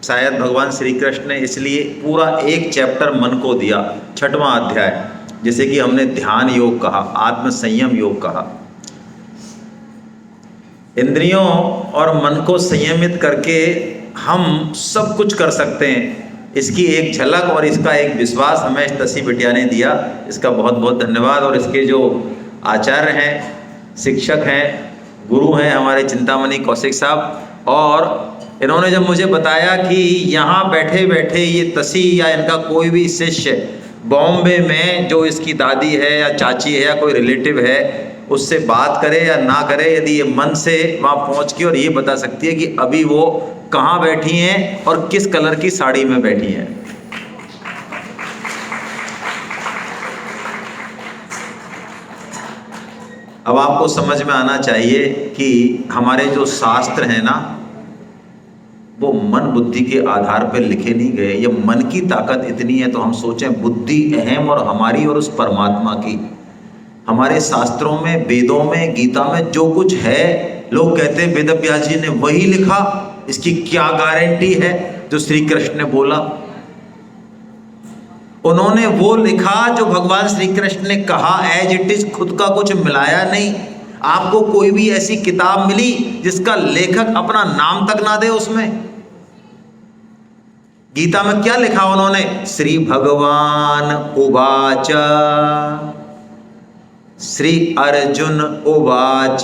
शायद भगवान श्री कृष्ण ने इसलिए पूरा एक चैप्टर मन को दिया, 6वां अध्याय, जैसे कि हमने ध्यान योग कहा, आत्म संयम योग कहा। इंद्रियों और मन को संयमित करके हम सब कुछ कर सकते हैं, इसकी एक झलक और इसका एक विश्वास हमें तसी बिटिया ने दिया। इसका बहुत बहुत धन्यवाद। और इसके जो आचार्य हैं, शिक्षक हैं, गुरु हैं हमारे चिंतामणि कौशिक साहब, और इन्होंने जब मुझे बताया कि यहाँ बैठे बैठे ये तसी या इनका कोई भी शिष्य बॉम्बे में जो इसकी दादी है या चाची है या कोई रिलेटिव है उससे बात करे या ना करे, यदि ये मन से वहाँ पहुँच के और ये बता सकती है कि अभी वो कहाँ बैठी हैं और किस कलर की साड़ी में बैठी हैं। अब आपको समझ में आना चाहिए कि हमारे जो शास्त्र हैं ना, वो मन बुद्धि के आधार पर लिखे नहीं गए। ये मन की ताकत इतनी है तो हम सोचें बुद्धि अहम और हमारी और उस परमात्मा की। हमारे शास्त्रों में, वेदों में, गीता में जो कुछ है, लोग कहते हैं वेद व्यास जी ने वही लिखा, इसकी क्या गारंटी है जो श्री कृष्ण ने बोला। उन्होंने वो लिखा जो भगवान श्री कृष्ण ने कहा, एज इट इज, खुद का कुछ मिलाया नहीं। आपको कोई भी ऐसी किताब मिली जिसका लेखक अपना नाम तक ना दे उसमें? गीता में क्या लिखा उन्होंने? श्री भगवान उवाच, श्री अर्जुन उवाच,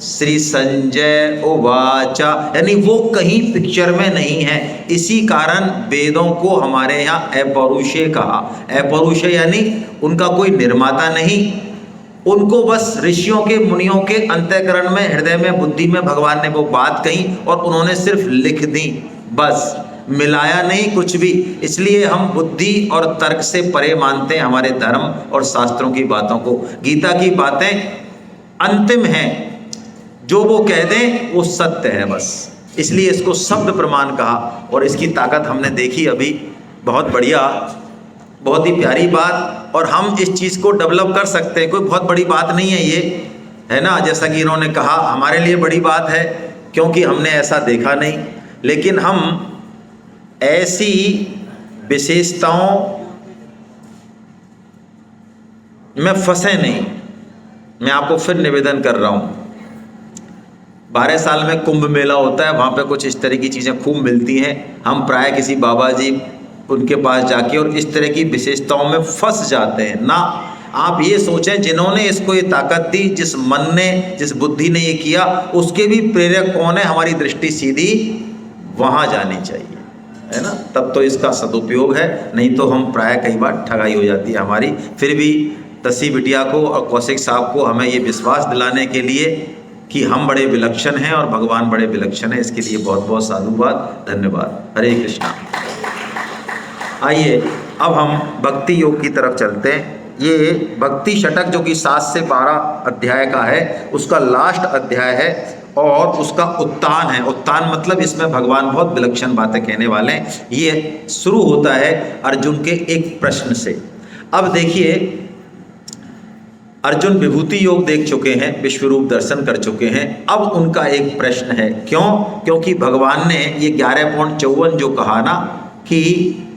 श्री संजय उवाच, यानी वो कहीं पिक्चर में नहीं है। इसी कारण वेदों को हमारे यहाँ अपौरुषेय कहा। अपौरुषेय यानी उनका कोई निर्माता नहीं, उनको बस ऋषियों के, मुनियों के अंतःकरण में, हृदय में, बुद्धि में भगवान ने वो बात कही और उन्होंने सिर्फ लिख दी, बस, मिलाया नहीं कुछ भी। इसलिए हम बुद्धि और तर्क से परे मानते हैं हमारे धर्म और शास्त्रों की बातों को। गीता की बातें अंतिम हैं, जो वो कह दें वो सत्य है बस। इसलिए इसको शब्द प्रमाण कहा और इसकी ताकत हमने देखी अभी। बहुत बढ़िया, बहुत ही प्यारी बात। और हम इस चीज़ को डेवलप कर सकते हैं, कोई बहुत बड़ी बात नहीं है ये, है ना। जैसा कि इन्होंने कहा, हमारे लिए बड़ी बात है क्योंकि हमने ऐसा देखा नहीं। लेकिन हम ऐसी विशेषताओं में फंसे नहीं। मैं आपको फिर निवेदन कर रहा हूँ, 12 साल में कुंभ मेला होता है, वहाँ पे कुछ इस तरह की चीज़ें खूब मिलती हैं। हम प्राय किसी बाबा जी उनके पास जाके और इस तरह की विशेषताओं में फंस जाते हैं ना। आप ये सोचें, जिन्होंने इसको ये ताकत दी, जिस मन ने, जिस बुद्धि ने ये किया, उसके भी प्रेरक कौन है? हमारी दृष्टि सीधी वहाँ जानी चाहिए, है ना। तब तो इसका सदुपयोग है, नहीं तो हम प्राय कई बार ठगाई हो जाती है हमारी। फिर भी तसी बिटिया को और कौशिक साहब को हमें ये विश्वास दिलाने के लिए कि हम बड़े विलक्षण हैं और भगवान बड़े विलक्षण हैं, इसके लिए बहुत बहुत साधुवाद, धन्यवाद। हरे कृष्णा। आइए अब हम भक्ति योग की तरफ चलते हैं। ये भक्ति षटक जो कि 7 से 12 अध्याय का है, उसका लास्ट अध्याय है और उसका उत्तान है। उत्तान मतलब इसमें भगवान बहुत विलक्षण बातें कहने वाले हैं। ये शुरू होता है अर्जुन के एक प्रश्न से। अब देखिए, अर्जुन विभूति योग देख चुके हैं, विश्वरूप दर्शन कर चुके हैं। अब उनका एक प्रश्न है, क्यों? क्योंकि भगवान ने ये 11.54 जो कहा ना कि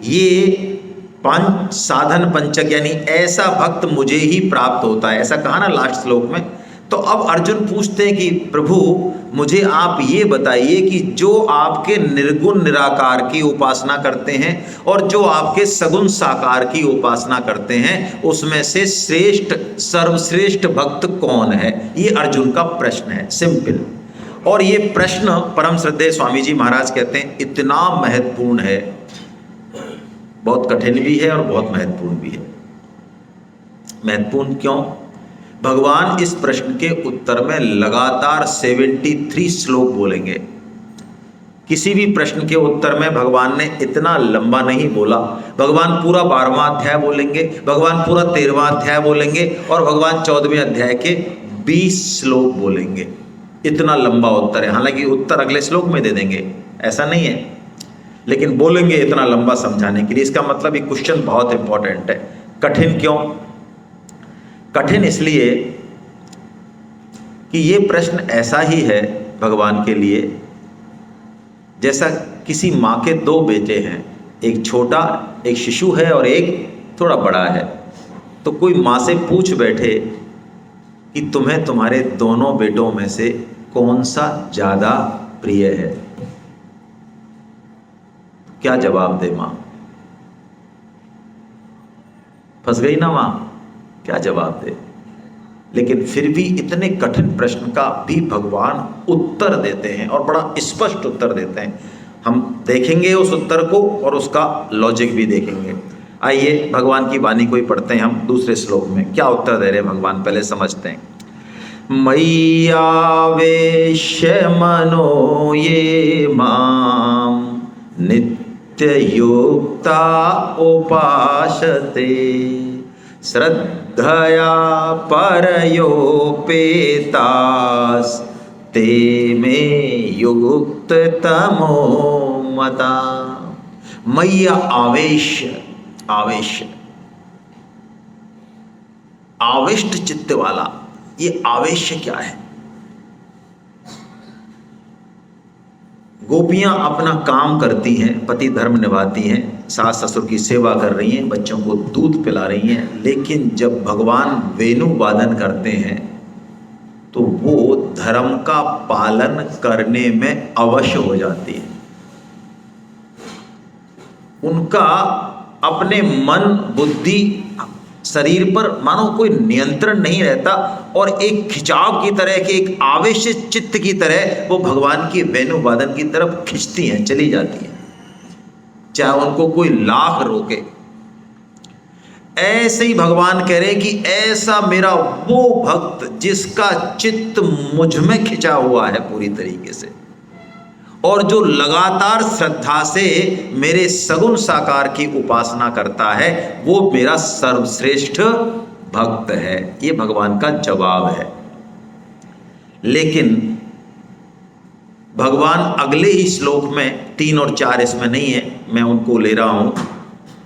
ये पंच साधन पंचक, यानी ऐसा भक्त मुझे ही प्राप्त होता है, ऐसा कहा ना लास्ट श्लोक में। तो अब अर्जुन पूछते हैं कि प्रभु मुझे आप ये बताइए कि जो आपके निर्गुण निराकार की उपासना करते हैं और जो आपके सगुण साकार की उपासना करते हैं, उसमें से श्रेष्ठ, सर्वश्रेष्ठ भक्त कौन है? ये अर्जुन का प्रश्न है, सिंपल। और ये प्रश्न परम श्रद्धेय स्वामी जी महाराज कहते हैं इतना महत्वपूर्ण है, बहुत कठिन भी है और बहुत महत्वपूर्ण भी है। महत्वपूर्ण क्यों? भगवान इस प्रश्न के उत्तर में लगातार 73 श्लोक बोलेंगे। किसी भी प्रश्न के उत्तर में भगवान ने इतना लंबा नहीं बोला। भगवान पूरा 12वां अध्याय बोलेंगे, भगवान पूरा 13वां अध्याय बोलेंगे और भगवान 14वें अध्याय के 20 श्लोक बोलेंगे। इतना लंबा उत्तर है। हालांकि उत्तर अगले श्लोक में दे देंगे, ऐसा नहीं है, लेकिन बोलेंगे इतना लंबा समझाने के लिए। इसका मतलब ये क्वेश्चन बहुत इंपॉर्टेंट है। कठिन क्यों? कठिन इसलिए कि ये प्रश्न ऐसा ही है भगवान के लिए जैसा किसी माँ के दो बेटे हैं, एक छोटा, एक शिशु है और एक थोड़ा बड़ा है, तो कोई माँ से पूछ बैठे कि तुम्हें तुम्हारे दोनों बेटों में से कौन सा ज़्यादा प्रिय है, क्या जवाब दे माँ? फंस गई ना माँ, क्या जवाब दे? लेकिन फिर भी इतने कठिन प्रश्न का भी भगवान उत्तर देते हैं और बड़ा स्पष्ट उत्तर देते हैं। हम देखेंगे उस उत्तर को और उसका लॉजिक भी देखेंगे। आइए भगवान की वाणी को ही पढ़ते हैं हम दूसरे श्लोक में, क्या उत्तर दे रहे हैं भगवान, पहले समझते हैं। मय्यावेश्य मनो ये माम नित्ययुक्ता उपासते श्रद्धया परयोपेतास ते मे युक्ततमो मता। मय्या आवेश्य, आवेश्य आविष्ट चित्त वाला, ये आवेश्य क्या है? गोपियां अपना काम करती हैं, पति धर्म निभाती हैं, सास ससुर की सेवा कर रही हैं, बच्चों को दूध पिला रही हैं, लेकिन जब भगवान वेणु वादन करते हैं तो वो धर्म का पालन करने में अवश्य हो जाती है। उनका अपने मन बुद्धि शरीर पर मानो कोई नियंत्रण नहीं रहता और एक खिंचाव की तरह के, एक आवेश चित्त की तरह वो भगवान की वेणु वादन की तरफ खिंचती हैं, चली जाती हैं, चाहे उनको कोई लाख रोके। ऐसे ही भगवान कह रहे हैं कि ऐसा मेरा वो भक्त जिसका चित्त मुझ में खिंचा हुआ है पूरी तरीके से, और जो लगातार श्रद्धा से मेरे सगुण साकार की उपासना करता है, वो मेरा सर्वश्रेष्ठ भक्त है। ये भगवान का जवाब है। लेकिन भगवान अगले ही श्लोक में 3 और 4 इसमें नहीं है, मैं उनको ले रहा हूं।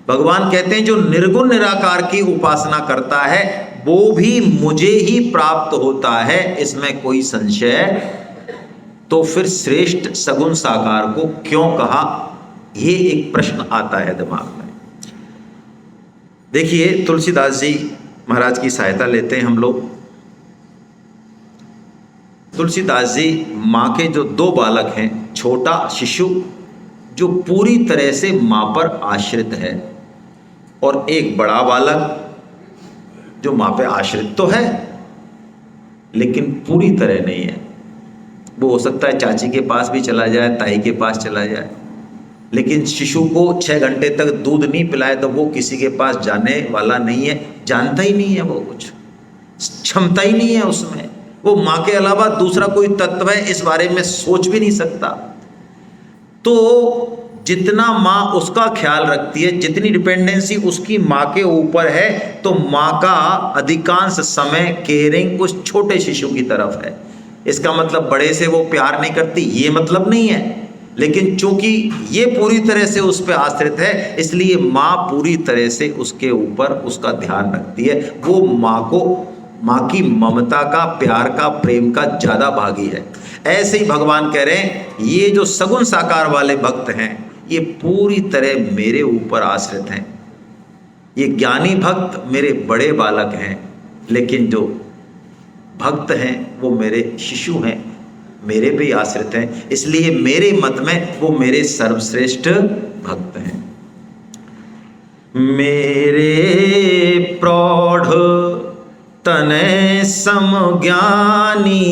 भगवान कहते हैं जो निर्गुण निराकार की उपासना करता है वो भी मुझे ही प्राप्त होता है, इसमें कोई संशय। तो फिर श्रेष्ठ सगुण साकार को क्यों कहा, ये एक प्रश्न आता है दिमाग में। देखिए तुलसीदास जी महाराज की सहायता लेते हैं हम लोग। तुलसीदास जी माँ के जो 2 बालक हैं, छोटा शिशु जो पूरी तरह से माँ पर आश्रित है, और एक बड़ा बालक जो माँ पे आश्रित तो है लेकिन पूरी तरह नहीं है। वो हो सकता है चाची के पास भी चला जाए, ताई के पास चला जाए, लेकिन शिशु को 6 घंटे तक दूध नहीं पिलाए तो वो किसी के पास जाने वाला नहीं है, जानता ही नहीं है, वो कुछ क्षमता ही नहीं है उसमें, वो माँ के अलावा दूसरा कोई तत्व है इस बारे में सोच भी नहीं सकता। तो जितना माँ उसका ख्याल रखती है, जितनी डिपेंडेंसी उसकी माँ के ऊपर है, तो माँ का अधिकांश समय केयरिंग उस छोटे शिशु की तरफ है। इसका मतलब बड़े से वो प्यार नहीं करती, ये मतलब नहीं है, लेकिन चूंकि ये पूरी तरह से उस पर आश्रित है, इसलिए माँ पूरी तरह से उसके ऊपर उसका ध्यान रखती है। वो माँ की ममता का, प्यार का, प्रेम का ज्यादा भागी है। ऐसे ही भगवान कह रहे हैं ये जो सगुण साकार वाले भक्त हैं ये पूरी तरह मेरे ऊपर आश्रित हैं। ये ज्ञानी भक्त मेरे बड़े बालक हैं, लेकिन जो भक्त हैं वो मेरे शिशु हैं, मेरे पे ही आश्रित हैं, इसलिए मेरे मत में वो मेरे सर्वश्रेष्ठ भक्त हैं। मेरे प्रौढ़ तनय समज्ञानी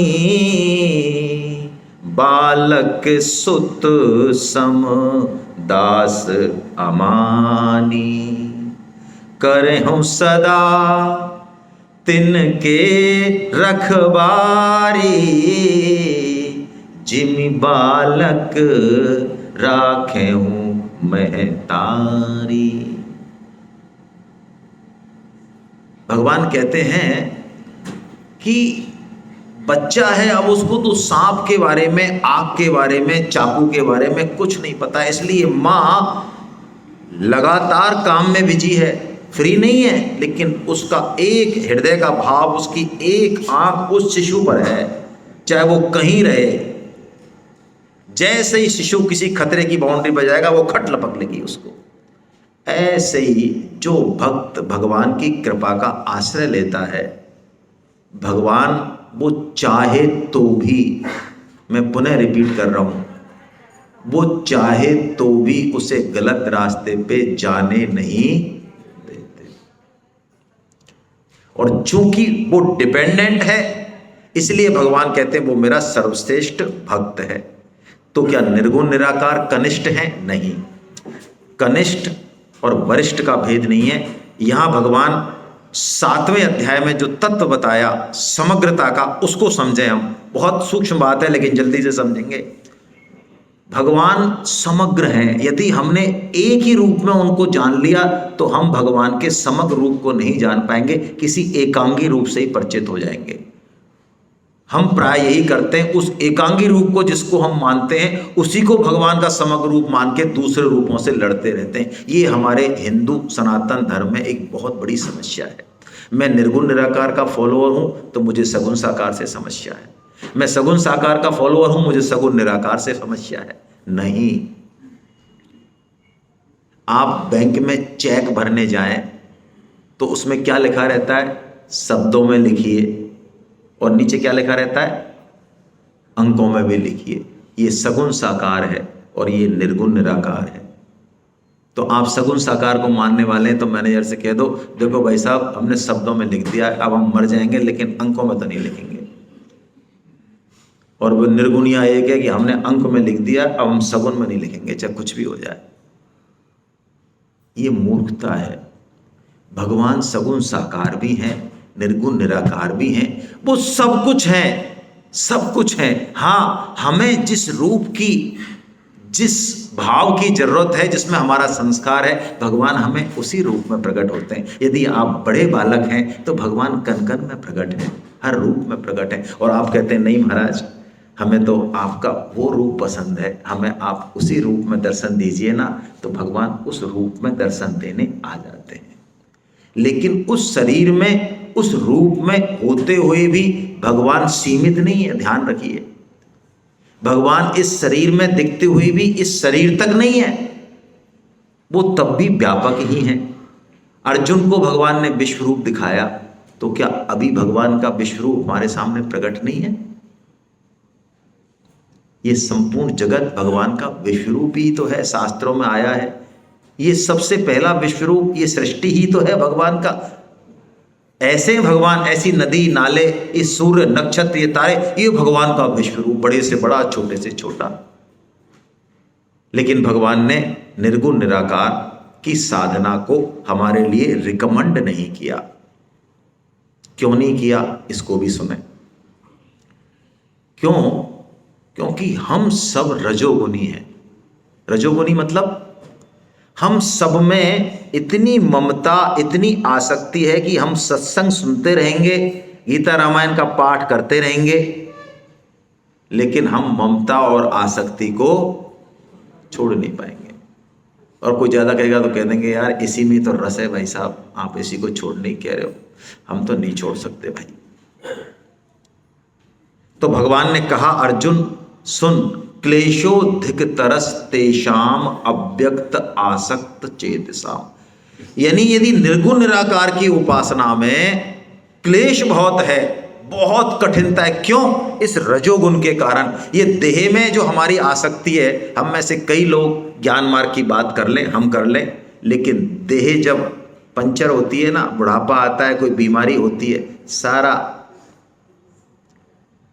बालक सुत सम दास अमानी करहूं सदा तिनके रखबारी जिमि बालक राखे हूं महतारी। भगवान कहते हैं कि बच्चा है, अब उसको तो सांप के बारे में, आग के बारे में, चाकू के बारे में कुछ नहीं पता, इसलिए माँ लगातार काम में बिजी है, फ्री नहीं है, लेकिन उसका एक हृदय का भाव, उसकी एक आंख उस शिशु पर है, चाहे वो कहीं रहे, जैसे ही शिशु किसी खतरे की बाउंड्री पर जाएगा वो खट लपक लेगी उसको। ऐसे ही जो भक्त भगवान की कृपा का आश्रय लेता है, भगवान वो चाहे तो भी, मैं पुनः रिपीट कर रहा हूं, वो चाहे तो भी उसे गलत रास्ते पे जाने नहीं देते। और चूंकि वो डिपेंडेंट है, इसलिए भगवान कहते हैं वो मेरा सर्वश्रेष्ठ भक्त है। तो क्या निर्गुण निराकार कनिष्ठ है? नहीं, कनिष्ठ और वरिष्ठ का भेद नहीं है। यहां भगवान 7वें अध्याय में जो तत्व बताया समग्रता का, उसको समझें हम। बहुत सूक्ष्म बात है लेकिन जल्दी से समझेंगे। भगवान समग्र हैं। यदि हमने एक ही रूप में उनको जान लिया तो हम भगवान के समग्र रूप को नहीं जान पाएंगे, किसी एकांगी रूप से ही परिचित हो जाएंगे। हम प्राय यही करते हैं, उस एकांगी रूप को जिसको हम मानते हैं उसी को भगवान का समग्र रूप मान के दूसरे रूपों से लड़ते रहते हैं। ये हमारे हिंदू सनातन धर्म में एक बहुत बड़ी समस्या है। मैं निर्गुण निराकार का फॉलोअर हूं तो मुझे सगुण साकार से समस्या है, मैं सगुण साकार का फॉलोअर हूं मुझे सगुण निराकार से समस्या है। नहीं, आप बैंक में चेक भरने जाएं तो उसमें क्या लिखा रहता है? शब्दों में लिखिए, और नीचे क्या लिखा रहता है? अंकों में भी लिखिए। ये सगुण साकार है और ये निर्गुण निराकार है। तो आप सगुण साकार को मानने वाले हैं तो मैनेजर से कह दो, देखो भाई साहब हमने शब्दों में लिख दिया, अब हम मर जाएंगे लेकिन अंकों में तो नहीं लिखेंगे। और वो निर्गुणिया एक है कि हमने अंक में लिख दिया, अब हम सगुण में नहीं लिखेंगे चाहे कुछ भी हो जाए। ये मूर्खता है। भगवान सगुण साकार भी हैं, निर्गुण निराकार भी हैं, वो सब कुछ है, सब कुछ है। हाँ, हमें जिस रूप की, जिस भाव की जरूरत है, जिसमें हमारा संस्कार है, भगवान हमें उसी रूप में प्रकट होते हैं। यदि आप बड़े बालक हैं तो भगवान कण कण में प्रकट है, हर रूप में प्रकट है। और आप कहते हैं नहीं महाराज, हमें तो आपका वो रूप पसंद है, हमें आप उसी रूप में दर्शन दीजिए ना, तो भगवान उस रूप में दर्शन देने आ जाते हैं। लेकिन उस शरीर में, उस रूप में होते हुए भी भगवान सीमित नहीं है, ध्यान रखिए। भगवान इस शरीर में दिखते हुए भी इस शरीर तक नहीं है, वो तब भी व्यापक ही हैं। अर्जुन को भगवान ने विश्व रूप दिखाया, तो क्या अभी भगवान का विश्व रूप हमारे सामने प्रकट नहीं है? ये संपूर्ण जगत भगवान का विश्व रूप ही तो है, शास्त्रों में आया है। ये सबसे पहला विश्व रूप, ये सृष्टि ही तो है भगवान का। ऐसे भगवान, ऐसी नदी नाले, इस सूर्य नक्षत्र, ये तारे, ये भगवान का विश्व रूप, बड़े से बड़ा छोटे से छोटा। लेकिन भगवान ने निर्गुण निराकार की साधना को हमारे लिए रिकमेंड नहीं किया। क्यों नहीं किया, इसको भी सुने। क्यों? क्योंकि हम सब रजोगुनी हैं। रजोगुनी मतलब हम सब में इतनी ममता, इतनी आसक्ति है कि हम सत्संग सुनते रहेंगे, गीता रामायण का पाठ करते रहेंगे, लेकिन हम ममता और आसक्ति को छोड़ नहीं पाएंगे। और कोई ज़्यादा कहेगा तो कह देंगे यार इसी में तो रस है भाई साहब, आप इसी को छोड़ नहीं कह रहे हो। हम तो नहीं छोड़ सकते भाई। तो भगवान ने कहा अर्जुन सुन, क्लेशोधिक तरस तेषाम अव्यक्त आसक्त चेतसाम। यानी यदि निर्गुण निराकार की उपासना में क्लेश बहुत है, बहुत कठिनता है। क्यों? इस रजोगुण के कारण। ये देह में जो हमारी आसक्ति है, हम में से कई लोग ज्ञान मार्ग की बात कर लें, हम कर लें, लेकिन देह जब पंचर होती है ना, बुढ़ापा आता है, कोई बीमारी होती है, सारा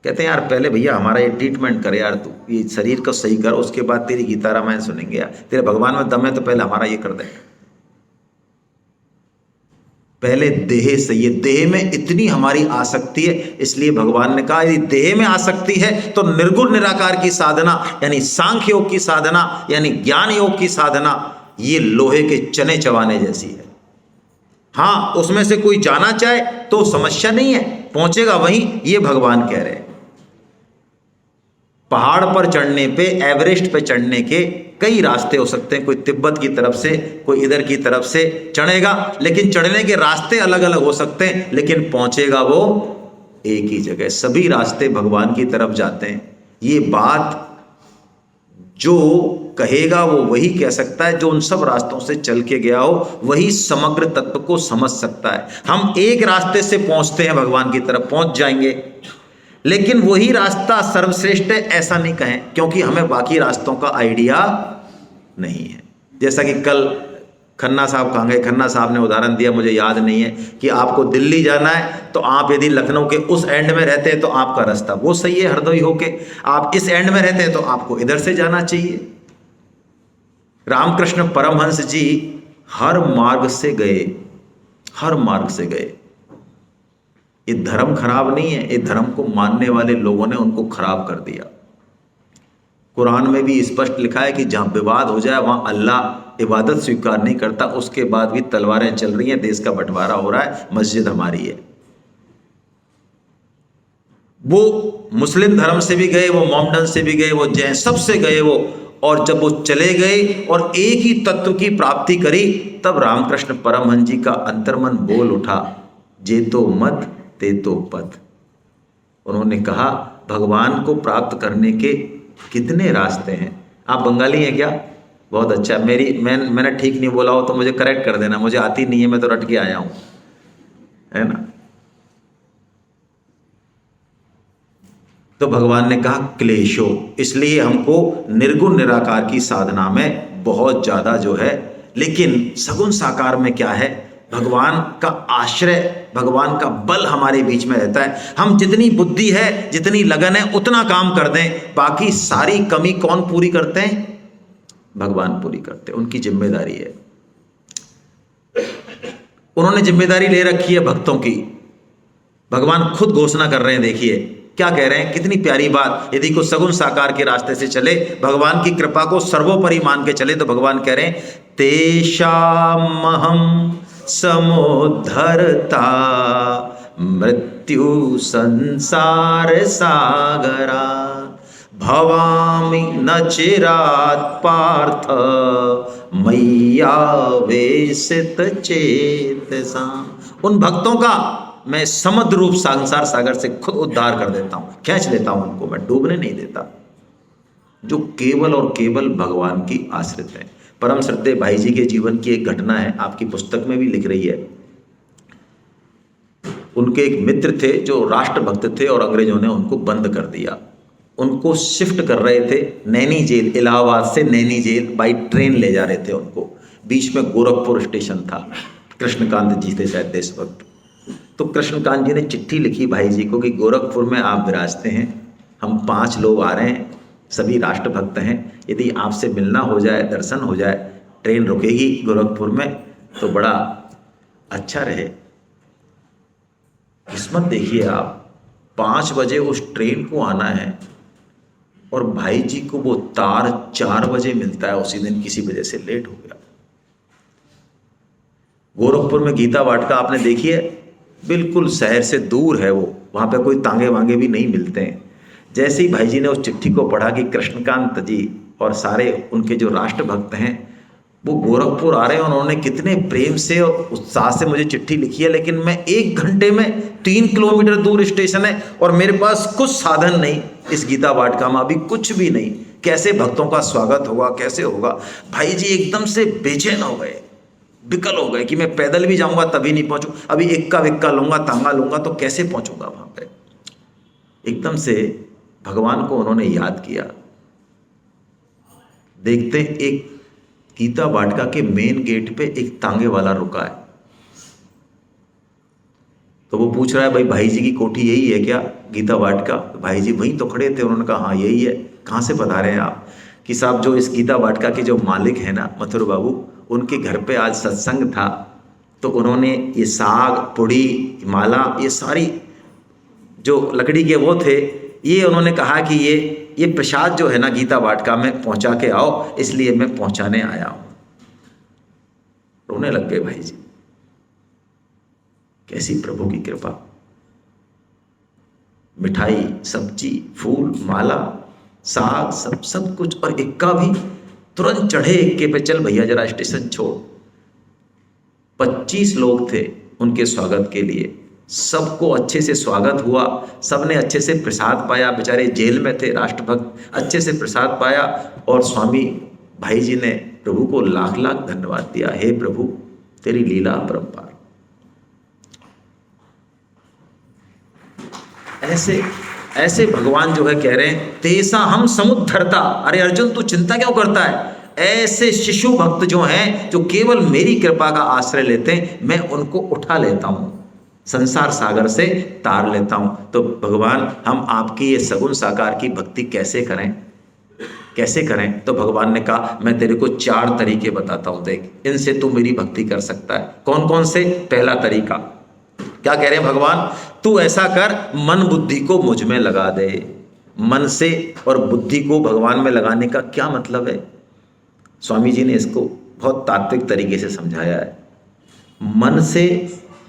कहते हैं यार पहले भैया हमारा ये ट्रीटमेंट कर यार, तू ये शरीर को सही कर, उसके बाद तेरी गीता रामायण सुनेंगे यार, तेरे भगवान में दम है तो पहले हमारा ये कर दे। पहले देह सही है, देह में इतनी हमारी आसक्ति है, इसलिए भगवान ने कहा यदि देह में आसक्ति है तो निर्गुण निराकार की साधना यानी सांख्य योग की साधना यानी ज्ञान योग की साधना ये लोहे के चने चबाने जैसी है। हाँ, उसमें से कोई जाना चाहे तो समस्या नहीं है, पहुंचेगा वहीं, ये भगवान कह रहे हैं। पहाड़ पर चढ़ने पे, एवरेस्ट पे चढ़ने के कई रास्ते हो सकते हैं, कोई तिब्बत की तरफ से, कोई इधर की तरफ से चढ़ेगा, लेकिन चढ़ने के रास्ते अलग अलग हो सकते हैं, लेकिन पहुंचेगा वो एक ही जगह। सभी रास्ते भगवान की तरफ जाते हैं। ये बात जो कहेगा वो वही कह सकता है, जो उन सब रास्तों से चल के गया हो वही समग्र तत्व को समझ सकता है। हम एक रास्ते से पहुंचते हैं, भगवान की तरफ पहुंच जाएंगे, लेकिन वही रास्ता सर्वश्रेष्ठ है ऐसा नहीं कहें, क्योंकि हमें बाकी रास्तों का आइडिया नहीं है। जैसा कि कल खन्ना साहब कहाँ गए, खन्ना साहब ने उदाहरण दिया, मुझे याद नहीं है, कि आपको दिल्ली जाना है तो आप यदि लखनऊ के उस एंड में रहते हैं तो आपका रास्ता वो सही है हरदोई होके, आप इस एंड में रहते हैं तो आपको इधर से जाना चाहिए। रामकृष्ण परमहंस जी हर मार्ग से गए, हर मार्ग से गए। ये धर्म खराब नहीं है, ये धर्म को मानने वाले लोगों ने उनको खराब कर दिया। कुरान में भी स्पष्ट लिखा है कि जहां विवाद हो जाए वहां अल्लाह इबादत स्वीकार नहीं करता। उसके बाद भी तलवारें चल रही हैं, देश का बंटवारा हो रहा है, मस्जिद हमारी है। वो मुस्लिम धर्म से भी गए, वो मोमडन से भी गए, वो जैन सबसे गए वो, और जब वो चले गए और एक ही तत्व की प्राप्ति करी, तब रामकृष्ण परमहंस जी का अंतर्मन बोल उठा, जे तो मत ते तो पथ। उन्होंने कहा भगवान को प्राप्त करने के कितने रास्ते हैं। आप बंगाली हैं क्या? बहुत अच्छा। मैंने ठीक नहीं बोला हो तो मुझे करेक्ट कर देना, मुझे आती नहीं है, मैं तो रट के आया हूं, है ना। तो भगवान ने कहा क्लेशो, इसलिए हमको निर्गुण निराकार की साधना में बहुत ज्यादा जो है, लेकिन सगुण साकार में क्या है, भगवान का आश्रय, भगवान का बल हमारे बीच में रहता है। हम जितनी बुद्धि है, जितनी लगन है, उतना काम कर दें, बाकी सारी कमी कौन पूरी करते हैं? भगवान पूरी करते हैं, उनकी जिम्मेदारी है। उन्होंने जिम्मेदारी ले रखी है भक्तों की। भगवान खुद घोषणा कर रहे हैं, देखिए क्या कह रहे हैं, कितनी प्यारी बात। यदि को सगुण साकार के रास्ते से चले, भगवान की कृपा को सर्वोपरि मान के चले, तो भगवान कह रहे हैं तेषामहं समुद्धरता मृत्यु संसार सागरा भवामि न चिरात् पार्थ मय्यावेशित चेतसा। उन भक्तों का मैं समुद्र रूप संसार सागर से खुद उद्धार कर देता हूं, खींच लेता हूं उनको, मैं डूबने नहीं देता, जो केवल और केवल भगवान की आश्रित है। परम श्रद्धेय भाई जी के जीवन की एक घटना है, आपकी पुस्तक में भी लिख रही है। उनके एक मित्र थे जो राष्ट्रभक्त थे और अंग्रेजों ने उनको बंद कर दिया। उनको शिफ्ट कर रहे थे नैनी जेल, इलाहाबाद से नैनी जेल बाई ट्रेन ले जा रहे थे उनको। बीच में गोरखपुर स्टेशन था। कृष्णकांत जी थे शायद देशभक्त। तो कृष्णकांत जी ने चिट्ठी लिखी भाई जी को कि गोरखपुर में आप विराजते हैं, हम 5 लोग आ रहे हैं, सभी राष्ट्रभक्त हैं, यदि आपसे मिलना हो जाए, दर्शन हो जाए, ट्रेन रुकेगी गोरखपुर में तो बड़ा अच्छा रहे। किस्मत देखिए आप, 5 बजे उस ट्रेन को आना है और भाई जी को वो तार 4 बजे मिलता है। उसी दिन किसी वजह से लेट हो गया। गोरखपुर में गीता वाटिका आपने देखी है, बिल्कुल शहर से दूर है वो, वहाँ पे कोई तांगे वांगे भी नहीं मिलते हैं। जैसे ही भाई जी ने उस चिट्ठी को पढ़ा कि कृष्णकांत जी और सारे उनके जो राष्ट्रभक्त हैं वो गोरखपुर आ रहे हैं, उन्होंने कितने प्रेम से और उत्साह से मुझे चिट्ठी लिखी है, लेकिन मैं 1 घंटे में 3 किलोमीटर दूर स्टेशन है और मेरे पास कुछ साधन नहीं, इस गीता वाटिका में अभी कुछ भी नहीं, कैसे भक्तों का स्वागत होगा, कैसे होगा। भाई जी एकदम से बेचैन हो गए, विकल हो गए कि मैं पैदल भी जाऊंगा तभी नहीं पहुंचू, अभी इक्का विक्का लूंगा, तांगा लूंगा तो कैसे पहुंचूंगा वहां पे। एकदम से भगवान को उन्होंने याद किया। देखते एक गीता वाटिका के मेन गेट पे एक तांगे वाला रुका है। तो वो पूछ रहा है, भाई जी की कोठी यही है क्या गीता वाटिका? तो भाई जी वहीं तो खड़े थे। उन्होंने कहा हाँ यही है। कहाँ से पधारे हैं आप? कि साहब जो इस गीता वाटिका के जो मालिक है ना मथुर बाबू, उनके घर पे आज सत्संग था, तो उन्होंने ये साग, पुड़ी, माला, ये सारी जो लकड़ी के वो थे, ये उन्होंने कहा कि ये प्रसाद जो है ना गीता वाटिका में पहुंचा के आओ, इसलिए मैं पहुंचाने आया हूं। रोने लग गए भाई जी। कैसी प्रभु की कृपा। मिठाई, सब्जी, फूल, माला, साग, सब कुछ, और इक्का भी तुरंत चढ़े इक्के पे, चल भैया जरा स्टेशन छोड़। 25 लोग थे उनके स्वागत के लिए। सबको अच्छे से स्वागत हुआ, सबने अच्छे से प्रसाद पाया, बेचारे जेल में थे राष्ट्रभक्त, अच्छे से प्रसाद पाया। और स्वामी भाई जी ने प्रभु को लाख लाख धन्यवाद दिया, हे प्रभु तेरी लीला अपरंपार। ऐसे ऐसे भगवान जो है कह रहे हैं तेसा हम समुद्धरता। अरे अर्जुन तू चिंता क्यों करता है? ऐसे शिशु भक्त जो हैं, जो केवल मेरी कृपा का आश्रय लेते हैं, मैं उनको उठा लेता हूं, संसार सागर से तार लेता हूं। तो भगवान हम आपकी ये सगुण साकार की भक्ति कैसे करें, कैसे करें? तो भगवान ने कहा मैं तेरे को 4 तरीके बताता हूं, देख इनसे तू मेरी भक्ति कर सकता है। कौन कौन से? पहला तरीका क्या कह रहे हैं भगवान? तू ऐसा कर, मन बुद्धि को मुझ में लगा दे। मन से और बुद्धि को भगवान में लगाने का क्या मतलब है? स्वामी जी ने इसको बहुत तात्विक तरीके से समझाया है। मन से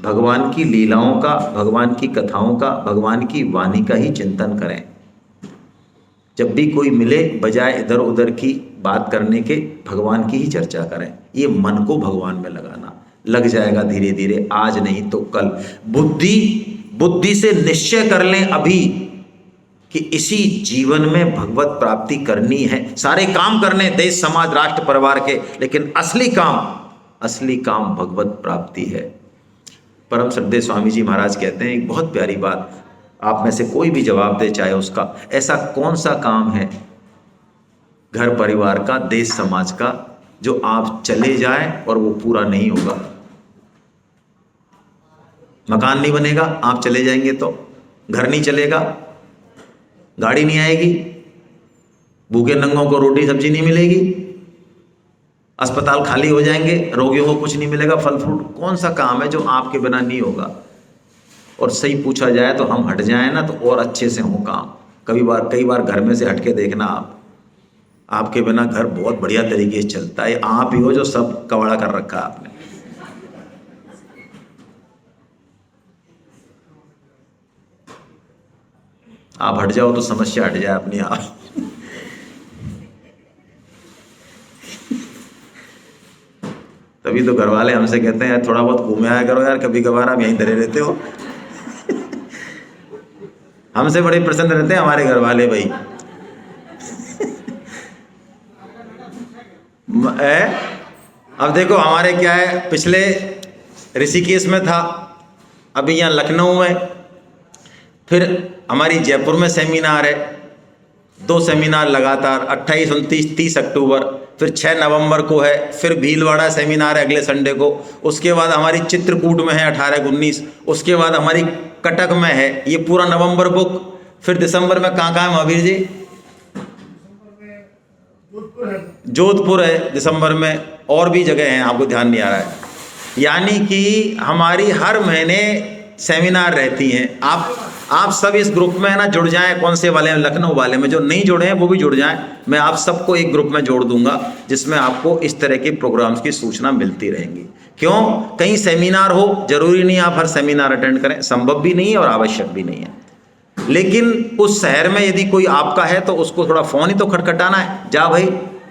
भगवान की लीलाओं का, भगवान की कथाओं का, भगवान की वाणी का ही चिंतन करें। जब भी कोई मिले, बजाय इधर उधर की बात करने के भगवान की ही चर्चा करें। ये मन को भगवान में लगाना, लग जाएगा धीरे धीरे, आज नहीं तो कल। बुद्धि से निश्चय कर लें अभी कि इसी जीवन में भगवत प्राप्ति करनी है। सारे काम करने, देश समाज राष्ट्र परिवार के, लेकिन असली काम भगवत प्राप्ति है। परम श्रद्धेय स्वामी जी महाराज कहते हैं एक बहुत प्यारी बात, आप में से कोई भी जवाब दे चाहे उसका, ऐसा कौन सा काम है घर परिवार का, देश समाज का, जो आप चले जाएं और वो पूरा नहीं होगा? मकान नहीं बनेगा आप चले जाएंगे तो, घर नहीं चलेगा, गाड़ी नहीं आएगी, भूखे नंगों को रोटी सब्जी नहीं मिलेगी, अस्पताल खाली हो जाएंगे, रोगियों को कुछ नहीं मिलेगा, फल फ्रूट। कौन सा काम है जो आपके बिना नहीं होगा? और सही पूछा जाए तो हम हट जाएं ना तो और अच्छे से हो काम। कई बार घर में से हट के देखना आप, आपके बिना घर बहुत बढ़िया तरीके से चलता है। आप ही हो जो सब कवाड़ा कर रखा है आपने। आप हट जाओ तो समस्या हट जाए अपने आप। तभी तो घर वाले हमसे कहते हैं थोड़ा बहुत घूमे आया करो यार, कभी कभार आप यहीं धरे रहते हो। हमसे बड़े प्रसन्न रहते हैं हमारे घर वाले भाई। अब देखो हमारे क्या है, पिछले ऋषिकेश में था, अभी यहाँ लखनऊ में, फिर हमारी जयपुर में सेमिनार है, 2 सेमिनार लगातार, 28, 29, 30 अक्टूबर, फिर 6 नवंबर को है, फिर भीलवाड़ा सेमिनार है अगले संडे को, उसके बाद हमारी चित्रकूट में है 18 को 19, उसके बाद हमारी कटक में है, ये पूरा नवंबर बुक। फिर दिसंबर में कहाँ है महावीर जी? जोधपुर है दिसंबर में, और भी जगह हैं आपको ध्यान नहीं आ रहा है। यानी कि हमारी हर महीने सेमिनार रहती हैं। आप सब इस ग्रुप में है ना जुड़ जाएं। कौन से वाले हैं? लखनऊ वाले में। जो नहीं जुड़े हैं वो भी जुड़ जाएं, मैं आप सबको एक ग्रुप में जोड़ दूंगा जिसमें आपको इस तरह के प्रोग्राम्स की सूचना मिलती रहेंगी। क्यों? कहीं सेमिनार हो, जरूरी नहीं आप हर सेमिनार अटेंड करें, संभव भी नहीं है और आवश्यक भी नहीं है। लेकिन उस शहर में यदि कोई आपका है तो उसको थोड़ा फ़ोन ही तो खटखटाना है, जा भाई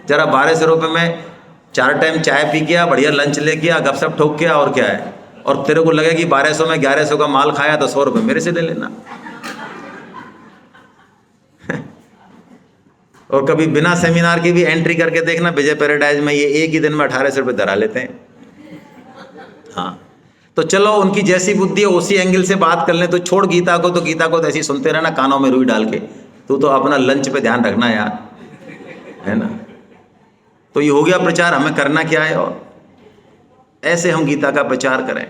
जरा 1200 रुपये में 4 टाइम चाय पी गया, बढ़िया लंच ले गया, गपशप ठोक गया, और क्या है। और तेरे को लगे कि 1200 में 1100 का माल खाया तो 100 रुपये मेरे से ले लेना। और कभी बिना सेमिनार की भी एंट्री करके देखना, विजय पैराडाइज में ये एक ही दिन में 1800 रुपये धरा लेते हैं। हाँ, तो चलो उनकी जैसी बुद्धि है उसी एंगल से बात कर लें। तो छोड़ गीता को, तो गीता को तो ऐसे ही सुनते रहना कानों में रुई डाल के। तो अपना लंच पे ध्यान रखना यार, है ना। तो ये हो गया प्रचार, हमें करना क्या है, और ऐसे हम गीता का प्रचार करें।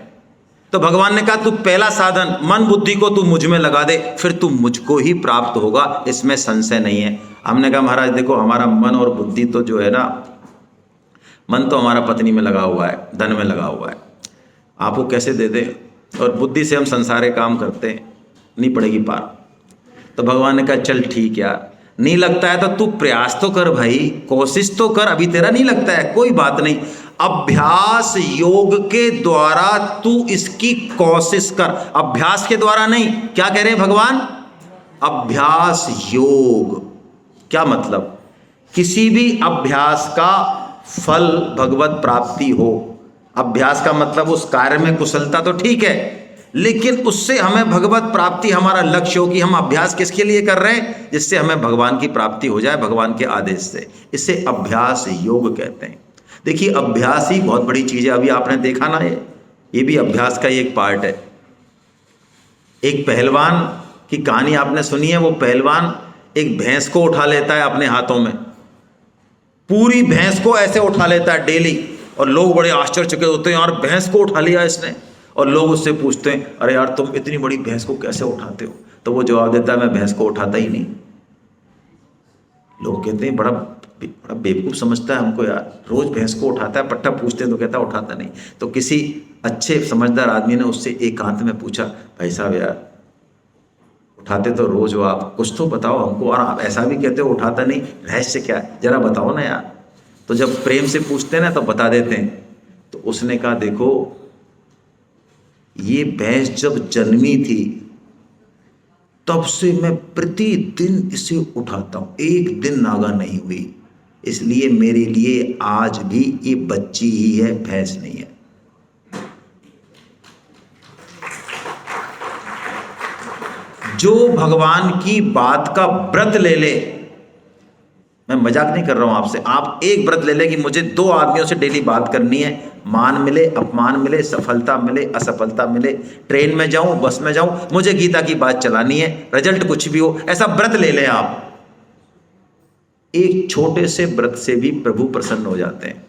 तो भगवान ने कहा तू पहला साधन मन बुद्धि को तू मुझ में लगा दे, फिर तू मुझको ही प्राप्त होगा, इसमें संशय नहीं है। हमने कहा महाराज देखो हमारा मन और बुद्धि तो जो है ना, मन तो हमारा पत्नी में लगा हुआ है, धन में लगा हुआ है, आपको कैसे दे दे, और बुद्धि से हम संसारे काम करते हैं, नहीं पड़ेगी पार। तो भगवान ने कहा चल ठीक यार, नहीं लगता है तो तू प्रयास तो कर भाई, कोशिश तो कर। अभी तेरा नहीं लगता है, कोई बात नहीं, अभ्यास योग के द्वारा तू इसकी कोशिश कर। अभ्यास के द्वारा नहीं, क्या कह रहे हैं भगवान? अभ्यास योग। क्या मतलब? किसी भी अभ्यास का फल भगवत प्राप्ति हो। अभ्यास का मतलब उस कार्य में कुशलता तो ठीक है, लेकिन उससे हमें भगवत प्राप्ति हमारा लक्ष्य हो कि हम अभ्यास किसके लिए कर रहे हैं, जिससे हमें भगवान की प्राप्ति हो जाए भगवान के आदेश से। इसे अभ्यास योग कहते हैं। देखिए अभ्यास ही बहुत बड़ी चीज है। अभी आपने देखा ना, ये भी अभ्यास का ही एक पार्ट है। एक पहलवान की कहानी आपने सुनी है। वो पहलवान एक भैंस को उठा लेता है अपने हाथों में, पूरी भैंस को ऐसे उठा लेता है डेली, और लोग बड़े आश्चर्यचकित होते हैं, यार भैंस को उठा लिया इसने। और लोग उससे पूछते हैं, अरे यार तुम इतनी बड़ी भैंस को कैसे उठाते हो? तो वो जवाब देता है, मैं भैंस को उठाता ही नहीं। लोग कहते हैं बड़ा बड़ा बेवकूफ़ समझता है हमको यार, रोज भैंस को उठाता है, पट्टा पूछते हैं तो कहता है उठाता नहीं। तो किसी अच्छे समझदार आदमी ने उससे एकांत में पूछा, भाई साहब यार उठाते तो रोज हो आप, कुछ तो बताओ हमको, और आप ऐसा भी कहते हो उठाता नहीं, रहस्य क्या है जरा बताओ ना यार। तो जब प्रेम से पूछते हैं ना तो बता देते हैं। तो उसने कहा, देखो ये भैंस जब जन्मी थी तब से मैं प्रतिदिन इसे उठाता हूं, एक दिन नागा नहीं हुई, इसलिए मेरे लिए आज भी ये बच्ची ही है, भैंस नहीं है। जो भगवान की बात का व्रत ले ले, मैं मजाक नहीं कर रहा हूं आपसे, आप एक व्रत ले ले कि मुझे 2 आदमियों से डेली बात करनी है, मान मिले अपमान मिले, सफलता मिले असफलता मिले, ट्रेन में जाऊं बस में जाऊं, मुझे गीता की बात चलानी है, रिजल्ट कुछ भी हो, ऐसा व्रत ले ले आप। एक छोटे से व्रत से भी प्रभु प्रसन्न हो जाते हैं।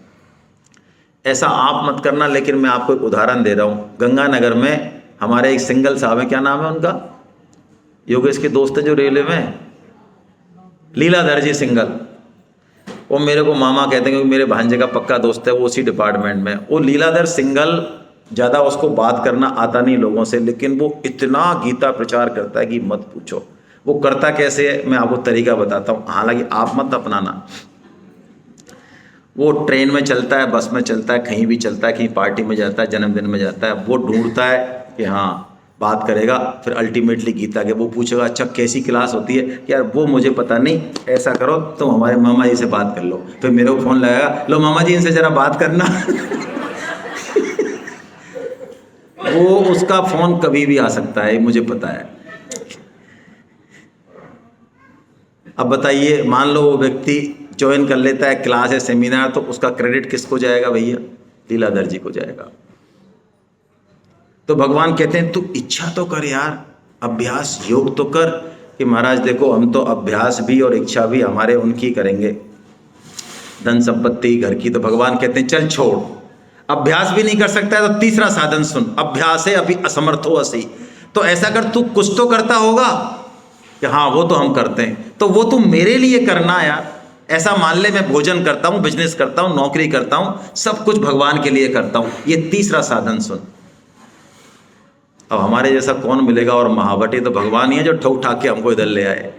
ऐसा आप मत करना, लेकिन मैं आपको एक उदाहरण दे रहा हूं। गंगानगर में हमारे एक सिंगल साहब है, क्या नाम है उनका, योगेश के दोस्त है जो रेलवे में, लीलाधर जी सिंगल। वो मेरे को मामा कहते हैं क्योंकि मेरे भांजे का पक्का दोस्त है, वो उसी डिपार्टमेंट में। वो लीलाधर सिंगल, ज़्यादा उसको बात करना आता नहीं लोगों से, लेकिन वो इतना गीता प्रचार करता है कि मत पूछो। वो करता कैसे है मैं आपको तरीका बताता हूँ, हालांकि आप मत अपनाना। वो ट्रेन में चलता है, बस में चलता है, कहीं भी चलता है, कहीं पार्टी में जाता है, जन्मदिन में जाता है, वो ढूंढता है कि हाँ बात करेगा, फिर अल्टीमेटली गीता के वो पूछेगा, अच्छा कैसी क्लास होती है, यार वो मुझे पता नहीं, ऐसा करो तुम हमारे मामा जी से बात कर लो। फिर मेरे को फ़ोन लगाएगा, लो मामा जी इनसे ज़रा बात करना। वो उसका फ़ोन कभी भी आ सकता है, मुझे पता है। अब बताइए, मान लो वो व्यक्ति ज्वाइन कर लेता है क्लास है सेमिनार, तो उसका क्रेडिट किसको जाएगा भैया, लीलाधर जी को जाएगा। तो भगवान कहते हैं तू इच्छा तो कर यार, अभ्यास योग तो कर। कि महाराज देखो हम तो अभ्यास भी और इच्छा भी हमारे उनकी करेंगे, धन संपत्ति घर की। तो भगवान कहते हैं चल छोड़, अभ्यास भी नहीं कर सकता है तो तीसरा साधन सुन, अभ्यास है अभी असमर्थो असि। तो ऐसा कर, तू कुछ तो करता होगा कि हाँ वो तो हम करते हैं, तो वो तू मेरे लिए करना यार। ऐसा मान ले मैं भोजन करता हूँ, बिजनेस करता हूँ, नौकरी करता हूँ, सब कुछ भगवान के लिए करता हूँ, ये तीसरा साधन सुन। अब हमारे जैसा कौन मिलेगा, और महावटी तो भगवान ही है जो ठोक ठाक के हमको इधर ले आए।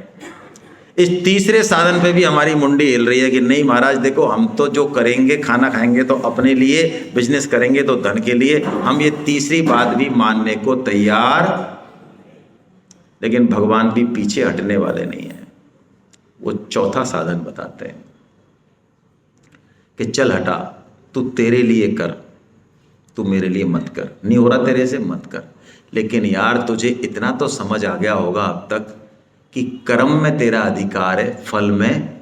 इस तीसरे साधन पे भी हमारी मुंडी हिल रही है कि नहीं महाराज देखो हम तो जो करेंगे, खाना खाएंगे तो अपने लिए, बिजनेस करेंगे तो धन के लिए, हम ये तीसरी बात भी मानने को तैयार। लेकिन भगवान भी पीछे हटने वाले नहीं है। वो चौथा साधन बताते हैं कि चल हटा, तू तेरे लिए कर, तू मेरे लिए मत कर, नहीं हो रहा तेरे से मत कर। लेकिन यार तुझे इतना तो समझ आ गया होगा अब तक कि कर्म में तेरा अधिकार है, फल में,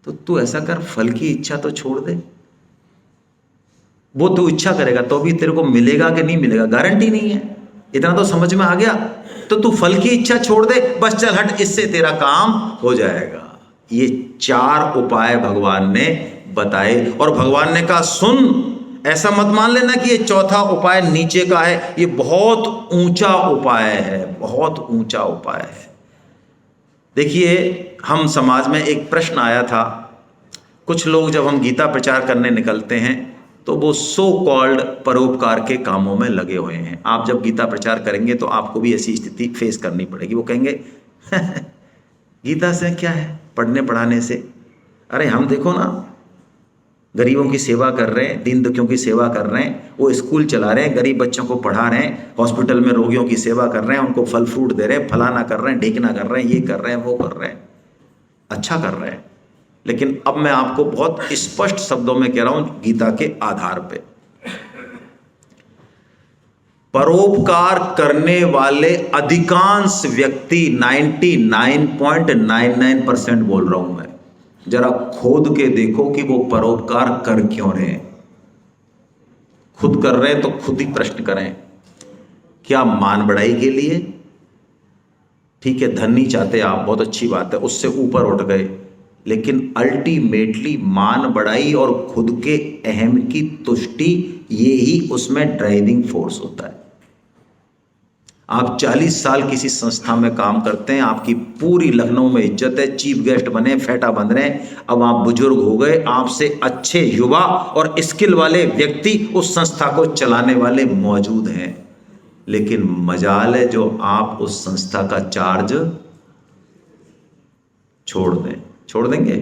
तो तू ऐसा कर, फल की इच्छा तो छोड़ दे। वो तू इच्छा करेगा तो भी तेरे को मिलेगा कि नहीं मिलेगा गारंटी नहीं है, इतना तो समझ में आ गया। तो तू फल की इच्छा छोड़ दे, बस चल हट, इससे तेरा काम हो जाएगा। ये 4 उपाय भगवान ने बताए, और भगवान ने कहा सुन, ऐसा मत मान लेना कि ये चौथा उपाय नीचे का है, ये बहुत ऊंचा उपाय है, बहुत ऊंचा उपाय है। देखिए हम समाज में एक प्रश्न आया था, कुछ लोग जब हम गीता प्रचार करने निकलते हैं तो वो सो कॉल्ड परोपकार के कामों में लगे हुए हैं। आप जब गीता प्रचार करेंगे तो आपको भी ऐसी स्थिति फेस करनी पड़ेगी। वो कहेंगे गीता से क्या है, पढ़ने पढ़ाने से। अरे हम देखो ना, गरीबों की सेवा कर रहे हैं, दीन दुखियों की सेवा कर रहे हैं, वो स्कूल चला रहे हैं, गरीब बच्चों को पढ़ा रहे हैं, हॉस्पिटल में रोगियों की सेवा कर रहे हैं, उनको फल फ्रूट दे रहे हैं, फलाना कर रहे हैं, ढेकना कर रहे हैं, ये कर रहे हैं, वो कर रहे हैं, अच्छा कर रहे हैं। लेकिन अब मैं आपको बहुत स्पष्ट शब्दों में कह रहा हूं गीता के आधार पे, परोपकार करने वाले अधिकांश व्यक्ति 99.99% बोल रहा हूं मैं, जरा खोद के देखो कि वो परोपकार कर क्यों रहे हैं। खुद कर रहे हैं तो खुद ही प्रश्न करें, क्या मान बढ़ाई के लिए? ठीक है, धन नहीं चाहते आप, बहुत अच्छी बात है, उससे ऊपर उठ गए, लेकिन अल्टीमेटली मान बढ़ाई और खुद के अहम की तुष्टि, ये ही उसमें ड्राइविंग फोर्स होता है। आप 40 साल किसी संस्था में काम करते हैं, आपकी पूरी लखनऊ में इज्जत है, चीफ गेस्ट बने, फेटा बन रहे हैं, अब आप बुजुर्ग हो गए, आपसे अच्छे युवा और स्किल वाले व्यक्ति उस संस्था को चलाने वाले मौजूद हैं, लेकिन मजाल है जो आप उस संस्था का चार्ज छोड़ देंगे।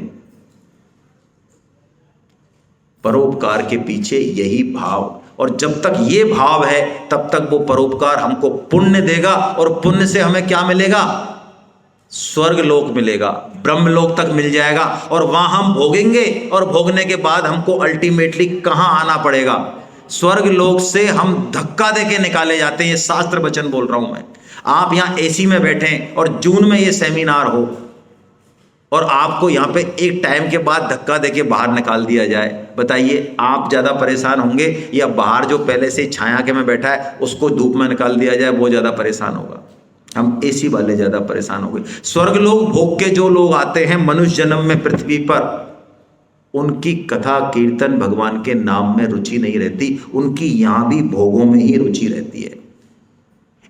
परोपकार के पीछे यही भाव, और जब तक ये भाव है तब तक वो परोपकार हमको पुण्य देगा, और पुण्य से हमें क्या मिलेगा? स्वर्ग लोक मिलेगा, ब्रह्म लोक तक मिल जाएगा, और वहां हम भोगेंगे, और भोगने के बाद हमको अल्टीमेटली कहां आना पड़ेगा? स्वर्ग लोक से हम धक्का देके निकाले जाते हैं, ये शास्त्र वचन बोल रहा हूं मैं। आप यहां एसी में बैठे और जून में ये सेमिनार हो, और आपको यहाँ पे एक टाइम के बाद धक्का देके बाहर निकाल दिया जाए, बताइए आप ज़्यादा परेशान होंगे, या बाहर जो पहले से छाया के में बैठा है उसको धूप में निकाल दिया जाए, वो ज़्यादा परेशान होगा? हम एसी वाले ज़्यादा परेशान हो गए। स्वर्ग लोग भोग के जो लोग आते हैं मनुष्य जन्म में पृथ्वी पर, उनकी कथा कीर्तन भगवान के नाम में रुचि नहीं रहती, उनकी यहाँ भी भोगों में ही रुचि रहती है।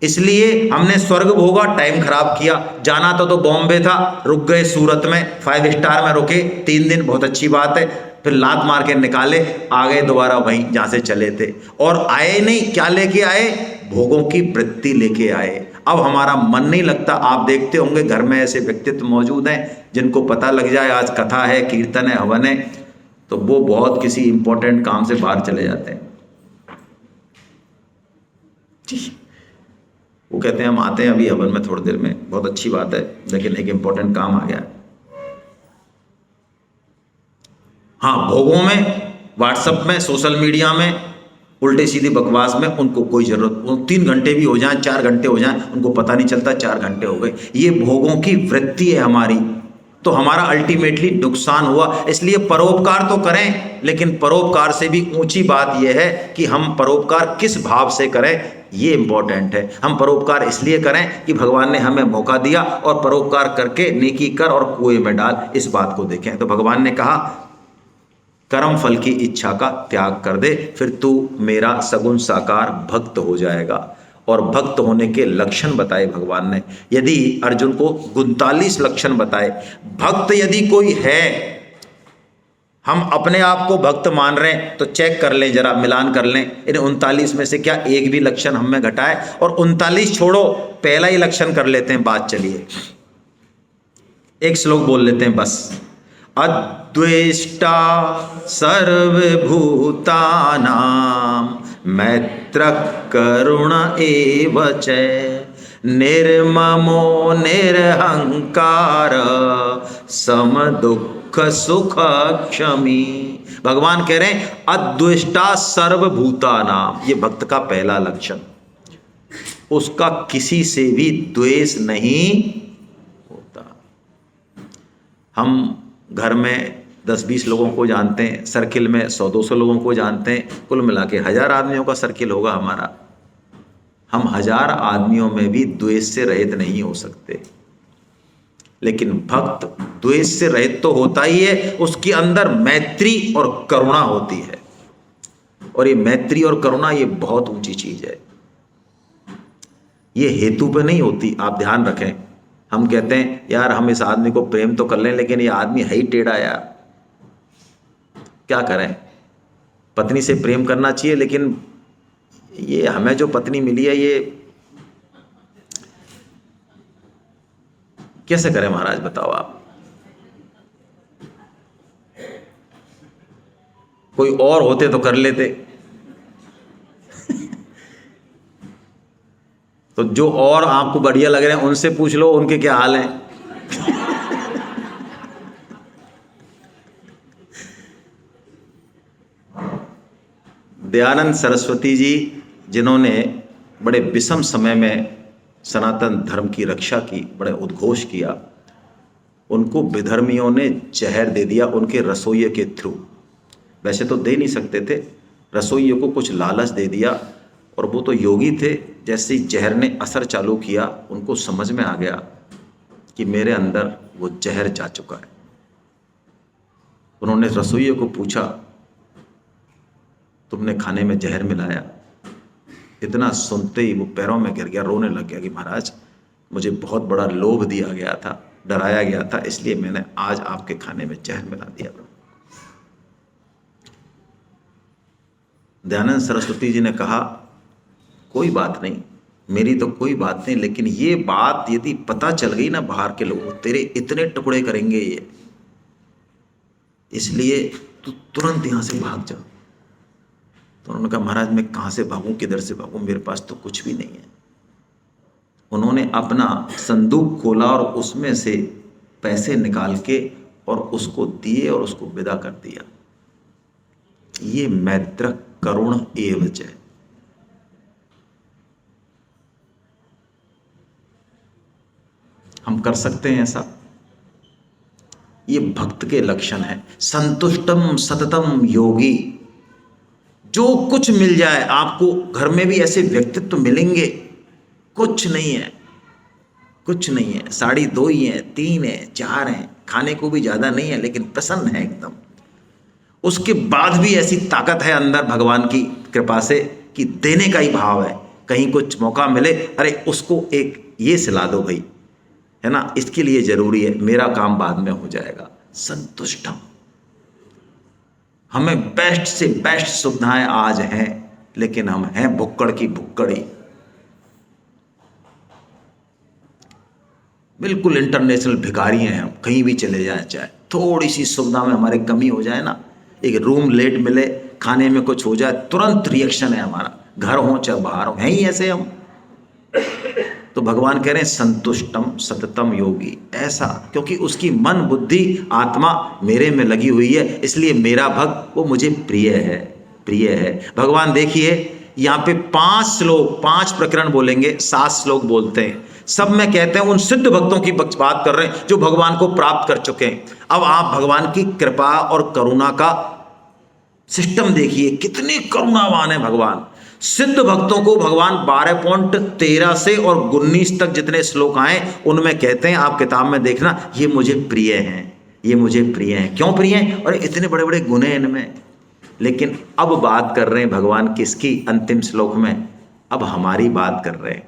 इसलिए हमने स्वर्ग भोगा, टाइम खराब किया, जाना तो बॉम्बे था, रुक गए सूरत में, 5 स्टार में रुके 3 दिन, बहुत अच्छी बात है, फिर लात मार के निकाले, आ गए दोबारा वहीं जहां से चले थे, और आए नहीं, क्या लेके आए? भोगों की वृत्ति लेके आए। अब हमारा मन नहीं लगता। आप देखते होंगे घर में ऐसे व्यक्तित्व मौजूद हैं जिनको पता लग जाए आज कथा है, कीर्तन है, हवन है, तो वो बहुत किसी इंपॉर्टेंट काम से बाहर चले जाते हैं। वो कहते हैं हम आते हैं अभी हवन में थोड़ी देर में, बहुत अच्छी बात है, लेकिन एक इंपॉर्टेंट काम आ गया। हाँ, भोगों में, व्हाट्सएप में, सोशल मीडिया में, उल्टे सीधी बकवास में उनको कोई जरूरत, 3 घंटे भी हो जाएं, 4 घंटे हो जाएं, उनको पता नहीं चलता 4 घंटे हो गए। ये भोगों की वृत्ति है हमारी, तो हमारा अल्टीमेटली नुकसान हुआ। इसलिए परोपकार तो करें, लेकिन परोपकार से भी ऊंची बात यह है कि हम परोपकार किस भाव से करें, ये इंपॉर्टेंट है। हम परोपकार इसलिए करें कि भगवान ने हमें मौका दिया, और परोपकार करके नेकी कर और कुएं में डाल, इस बात को देखें। तो भगवान ने कहा कर्म फल की इच्छा का त्याग कर दे, फिर तू मेरा सगुण साकार भक्त हो जाएगा। और भक्त होने के लक्षण बताए भगवान ने। यदि अर्जुन को 39 लक्षण बताए, भक्त यदि कोई है, हम अपने आप को भक्त मान रहे हैं तो चेक कर लें, जरा मिलान कर लें, इन 39 में से क्या एक भी लक्षण हम में घटा है? और 39 छोड़ो, पहला ही लक्षण कर लेते हैं बात। चलिए एक श्लोक बोल लेते हैं बस। अद्वेष्टा सर्वभूतानां मैत्र करुण एव च निर्ममो निरहंकार सम दुख सुख क्षमी। भगवान कह रहे हैं अद्वेष्टा सर्वभूतानां, ये भक्त का पहला लक्षण, उसका किसी से भी द्वेष नहीं होता। हम घर में 10-20 लोगों को जानते हैं, सर्किल में 100-200 लोगों को जानते हैं, कुल मिला के 1000 आदमियों का सर्किल होगा हमारा। हम 1000 आदमियों में भी द्वेष से रहित नहीं हो सकते। लेकिन भक्त द्वेष से रहित तो होता ही है, उसके अंदर मैत्री और करुणा होती है, और ये मैत्री और करुणा ये बहुत ऊंची चीज है। ये हेतु पे नहीं होती, आप ध्यान रखें। हम कहते हैं यार हम इस आदमी को प्रेम तो कर लें, लेकिन ये आदमी है ही टेढ़ा यार, क्या करें? पत्नी से प्रेम करना चाहिए, लेकिन ये हमें जो पत्नी मिली है ये कैसे करें महाराज, बताओ आप। कोई और होते तो कर लेते। तो जो और आपको बढ़िया लग रहे हैं उनसे पूछ लो उनके क्या हाल हैं। दयानंद सरस्वती जी, जिन्होंने बड़े विषम समय में सनातन धर्म की रक्षा की, बड़े उद्घोष किया, उनको विधर्मियों ने जहर दे दिया उनके रसोइये के थ्रू। वैसे तो दे नहीं सकते थे, रसोइये को कुछ लालच दे दिया, और वो तो योगी थे। जैसे ही जहर ने असर चालू किया, उनको समझ में आ गया कि मेरे अंदर वो जहर जा चुका है। उन्होंने रसोइये को पूछा, तुमने खाने में जहर मिलाया? इतना सुनते ही वो पैरों में गिर गया, रोने लग गया कि महाराज, मुझे बहुत बड़ा लोभ दिया गया था, डराया गया था, इसलिए मैंने आज आपके खाने में जहर मिला दिया। दयानंद सरस्वती जी ने कहा, कोई बात नहीं, मेरी तो कोई बात नहीं, लेकिन ये बात यदि पता चल गई ना बाहर के लोगों, तेरे इतने टुकड़े करेंगे ये, इसलिए तू तुरंत यहां से भाग जा। तो उन्होंने कहा, महाराज मैं कहां से भागूं, किधर से भागूं, मेरे पास तो कुछ भी नहीं है। उन्होंने अपना संदूक खोला और उसमें से पैसे निकाल के और उसको दिए और उसको विदा कर दिया। ये मैत्र करुण एवच है। हम कर सकते हैं ऐसा? ये भक्त के लक्षण है। संतुष्टम सततम योगी। जो कुछ मिल जाए आपको, घर में भी ऐसे व्यक्तित्व मिलेंगे, कुछ नहीं है, कुछ नहीं है, साड़ी 2 ही है, 3 है, 4 है, खाने को भी ज्यादा नहीं है, लेकिन प्रसन्न है एकदम। उसके बाद भी ऐसी ताकत है अंदर भगवान की कृपा से कि देने का ही भाव है। कहीं कुछ मौका मिले, अरे उसको एक ये सिला दो भाई, है ना, इसके लिए जरूरी है, मेरा काम बाद में हो जाएगा। संतुष्टम। हमें बेस्ट से बेस्ट सुविधाएं आज हैं, लेकिन हम हैं भुक्कड़ की भुक्कड़ी। बिल्कुल इंटरनेशनल भिखारी हैं हम, कहीं भी चले जाए, चाहे थोड़ी सी सुविधा में हमारी कमी हो जाए ना, एक रूम लेट मिले, खाने में कुछ हो जाए, तुरंत रिएक्शन है हमारा, घर हो चाहे बाहर हो, हैं ही ऐसे हम। तो भगवान कह रहे हैं संतुष्टम सततम योगी, ऐसा, क्योंकि उसकी मन बुद्धि आत्मा मेरे में लगी हुई है, इसलिए मेरा भक्त वो मुझे प्रिय है, प्रिय है। भगवान देखिए यहाँ पे 5 श्लोक, 5 प्रकरण बोलेंगे, 7 श्लोक बोलते हैं, सब में कहते हैं उन सिद्ध भक्तों की बात कर रहे हैं जो भगवान को प्राप्त कर चुके हैं। अब आप भगवान की कृपा और करुणा का सिस्टम देखिए, कितने करुणावान है भगवान। सिद्ध भक्तों को भगवान 12.13 से और 19 तक जितने श्लोक आए उनमें कहते हैं, आप किताब में देखना, ये मुझे प्रिय हैं, ये मुझे प्रिय हैं। क्यों प्रिय हैं? और इतने बड़े बड़े गुण हैं इनमें। लेकिन अब बात कर रहे हैं भगवान किसकी? अंतिम श्लोक में अब हमारी बात कर रहे हैं,